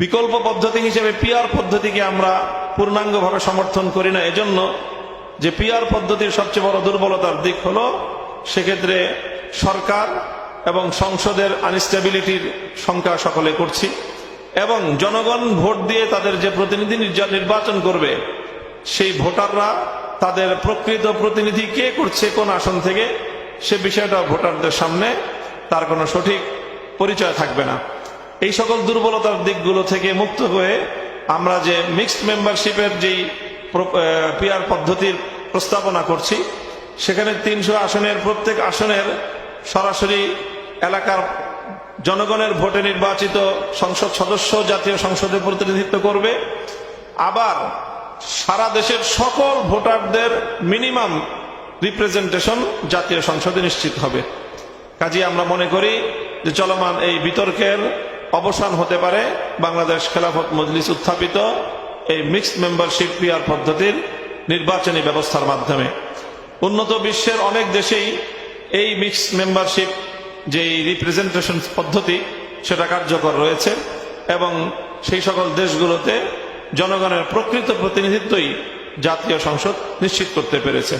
বিকল্প পদ্ধতি হিসেবে পিআর পদ্ধতিকে আমরা পূর্ণাঙ্গভাবে সমর্থন করি না। এজন্য যে পিআর পদ্ধতির সবচেয়ে বড় দুর্বলতার দিক হলো সেক্ষেত্রে সরকার এবং সংসদের আনস্টেবিলিটির সংখ্যা সকলে করছি, এবং জনগণ ভোট দিয়ে তাদের যে প্রতিনিধি নির্বাচন করবে সেই ভোটাররা তাদের প্রকৃত প্রতিনিধি কে করছে কোন আসন থেকে সে বিষয়টা ভোটারদের সামনে তার কোনো সঠিক পরিচয় থাকবে না। এই সকল দুর্বলতার দিকগুলো থেকে মুক্ত হয়ে আমরা যে মিক্সড মেম্বারশিপের যেই পিআর পদ্ধতির প্রস্তাবনা করছি সেখানে 300 আসনের প্রত্যেক আসনের সরাসরি এলাকার জনগণের ভোটে নির্বাচিত সংসদ সদস্য জাতীয় সংসদে প্রতিনিধিত্ব করবে, আবার সারা দেশের সকল ভোটারদের মিনিমাম রিপ্রেজেন্টেশন জাতীয় সংসদে নিশ্চিত হবে। কাজে আমরা মনে করি যে চলমান এই বিতর্কের অবসান হতে পারে বাংলাদেশ খেলাফত মজলিস উত্থাপিত এই মিক্সড মেম্বারশিপ পিআর পদ্ধতির নির্বাচনী ব্যবস্থার মাধ্যমে। উন্নত বিশ্বের অনেক দেশেই এই মিক্সড মেম্বারশিপ যেই রিপ্রেজেন্টেশন পদ্ধতি সেটা কার্যকর রয়েছে, এবং সেই সকল দেশগুলোতে জনগণের প্রকৃত প্রতিনিধিত্বই জাতীয় সংসদ নিশ্চিত করতে পেরেছে।